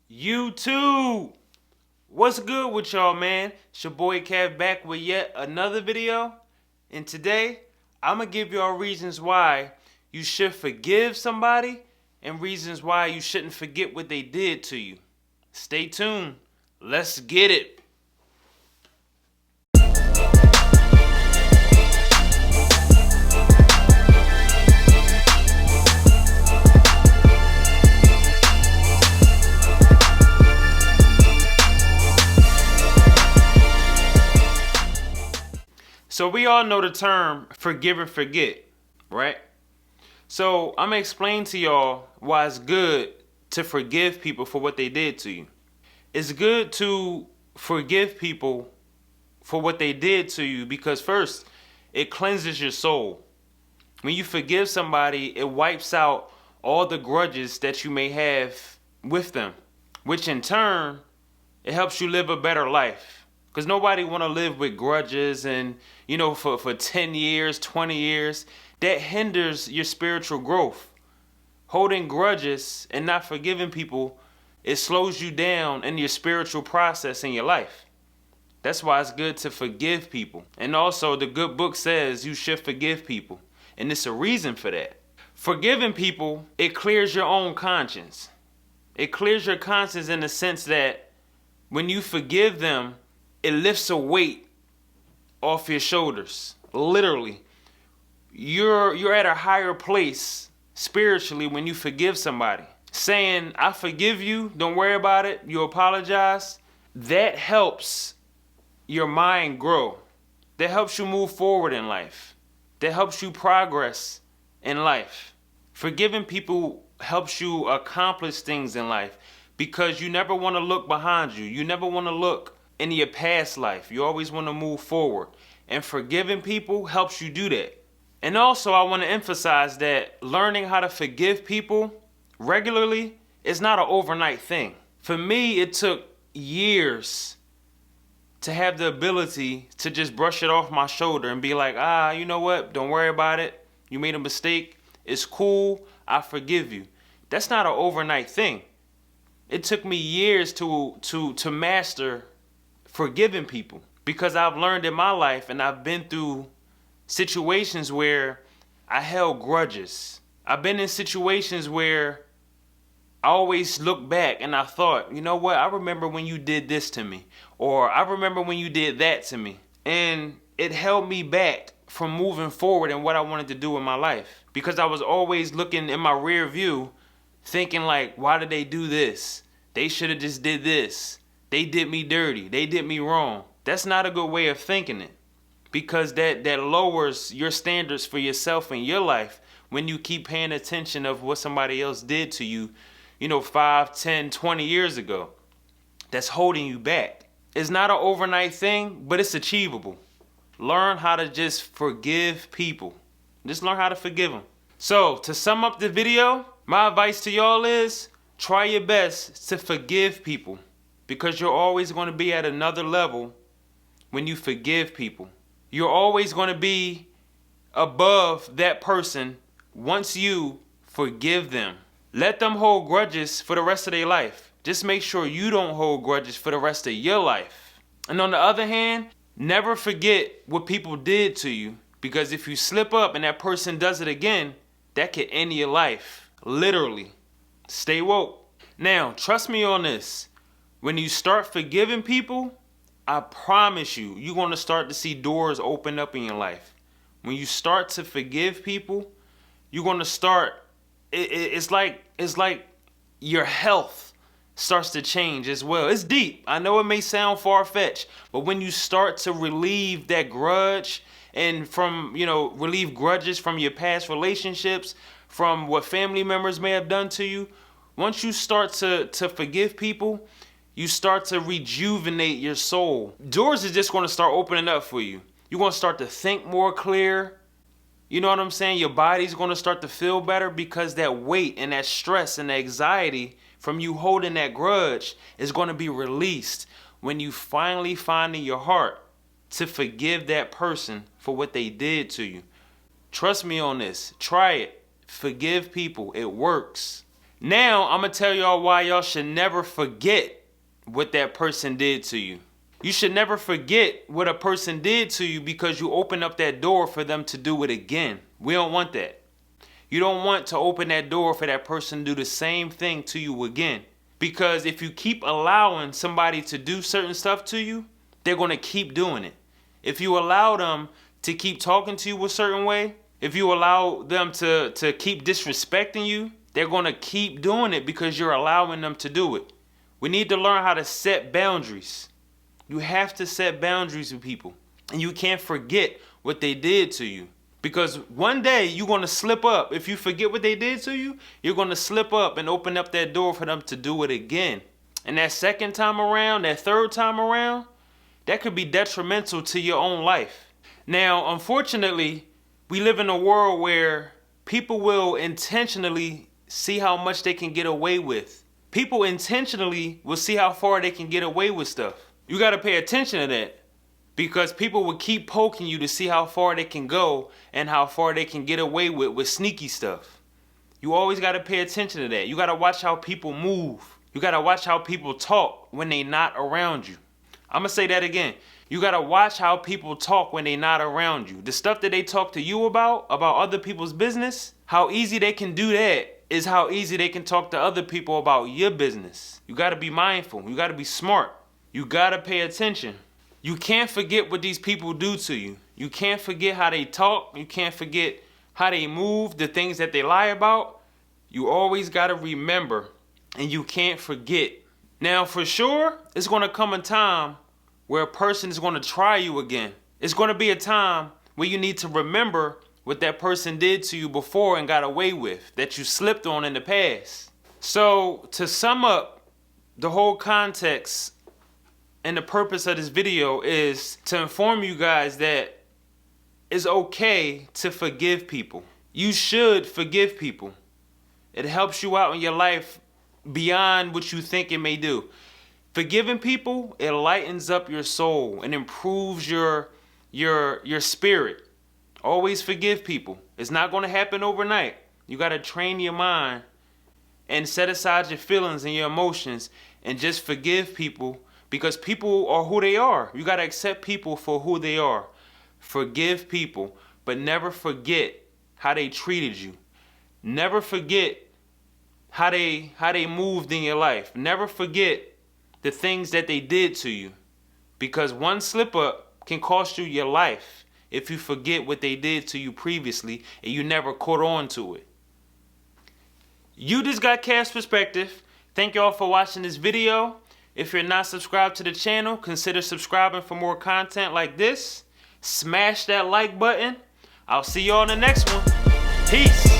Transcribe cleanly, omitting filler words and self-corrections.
YouTube, what's good with y'all, man? It's your boy Kev back with yet another video. And today, I'm going to give y'all reasons why you should forgive somebody and reasons why you shouldn't forget what they did to you. Stay tuned. Let's get it. So we all know the term forgive and forget, right? So I'm going to explain to y'all why it's good to forgive people for what they did to you. It's good to forgive people for what they did to you because first, it cleanses your soul. When you forgive somebody, it wipes out all the grudges that you may have with them, which in turn, it helps you live a better life. Because nobody want to live with grudges and, for 10 years, 20 years. That hinders your spiritual growth. Holding grudges and not forgiving people, it slows you down in your spiritual process in your life. That's why it's good to forgive people. And also, the good book says you should forgive people. And it's a reason for that. Forgiving people, it clears your own conscience. It clears your conscience in the sense that when you forgive them, it lifts a weight off your shoulders. Literally. You're at a higher place spiritually when you forgive somebody. Saying, I forgive you, don't worry about it, you apologize. That helps your mind grow. That helps you move forward in life. That helps you progress in life. Forgiving people helps you accomplish things in life because you never want to look behind you. You never want to look in your past life. You always want to move forward. And forgiving people helps you do that. And also, I want to emphasize that learning how to forgive people regularly is not an overnight thing. For me, it took years to have the ability to just brush it off my shoulder and be like, you know what? Don't worry about it. You made a mistake. It's cool. I forgive you. That's not an overnight thing. It took me years to master forgiving people because I've learned in my life and I've been through situations where I held grudges. I've been in situations where I always look back and I thought, you know what? I remember when you did this to me, or I remember when you did that to me. And it held me back from moving forward in what I wanted to do in my life because I was always looking in my rear view thinking like, why did they do this? They should have just did this. They did me dirty. They did me wrong. That's not a good way of thinking it because that lowers your standards for yourself and your life when you keep paying attention of what somebody else did to you, 5, 10, 20 years ago. That's holding you back. It's not an overnight thing, but it's achievable. Learn how to just forgive people. Just learn how to forgive them. So, to sum up the video, my advice to y'all is try your best to forgive people. Because you're always going to be at another level when you forgive people. You're always going to be above that person once you forgive them. Let them hold grudges for the rest of their life. Just make sure you don't hold grudges for the rest of your life. And on the other hand, never forget what people did to you. Because if you slip up and that person does it again, that could end your life. Literally. Stay woke. Now, trust me on this. When you start forgiving people, I promise you, you're going to start to see doors open up in your life. When you start to forgive people, you're going to start, it's like your health starts to change as well. It's deep. I know it may sound far-fetched, but when you start to relieve that grudge and relieve grudges from your past relationships, from what family members may have done to you, once you start to forgive people, you start to rejuvenate your soul. Doors is just going to start opening up for you. You're going to start to think more clear. You know what I'm saying? Your body's going to start to feel better because that weight and that stress and the anxiety from you holding that grudge is going to be released when you finally find in your heart to forgive that person for what they did to you. Trust me on this. Try it. Forgive people. It works. Now, I'm going to tell y'all why y'all should never forget what that person did to you. You should never forget what a person did to you because you open up that door for them to do it again. We don't want that. You don't want to open that door for that person to do the same thing to you again. Because if you keep allowing somebody to do certain stuff to you, they're going to keep doing it. If you allow them to keep talking to you a certain way, if you allow them to keep disrespecting you, they're going to keep doing it because you're allowing them to do it. We need to learn how to set boundaries. You have to set boundaries with people. And you can't forget what they did to you. Because one day you're going to slip up. If you forget what they did to you, you're going to slip up and open up that door for them to do it again. And that second time around, that third time around, that could be detrimental to your own life. Now, unfortunately, we live in a world where people will intentionally see how much they can get away with. People intentionally will see how far they can get away with stuff. You got to pay attention to that because people will keep poking you to see how far they can go and how far they can get away with sneaky stuff. You always got to pay attention to that. You got to watch how people move. You got to watch how people talk when they not around you. I'm going to say that again. You got to watch how people talk when they not around you. The stuff that they talk to you about other people's business, how easy they can do that is how easy they can talk to other people about your business. You got to be mindful. You got to be smart. You got to pay attention. You can't forget what these people do to you. You can't forget how they talk. You can't forget how they move, the things that they lie about. You always got to remember, and you can't forget. Now, for sure, it's going to come a time where a person is going to try you again. It's going to be a time where you need to remember what that person did to you before and got away with, that you slipped on in the past. So, to sum up the whole context and the purpose of this video is to inform you guys that it's okay to forgive people. You should forgive people. It helps you out in your life beyond what you think it may do. Forgiving people, it lightens up your soul and improves your spirit. Always forgive people. It's not going to happen overnight. You got to train your mind and set aside your feelings and your emotions and just forgive people because people are who they are. You got to accept people for who they are. Forgive people, but never forget how they treated you. Never forget how they moved in your life. Never forget the things that they did to you. Because one slip up can cost you your life if you forget what they did to you previously and you never caught on to it. You just got Cash Perspective. Thank y'all for watching this video. If you're not subscribed to the channel, consider subscribing for more content like this. Smash that like button. I'll see y'all in the next one. Peace.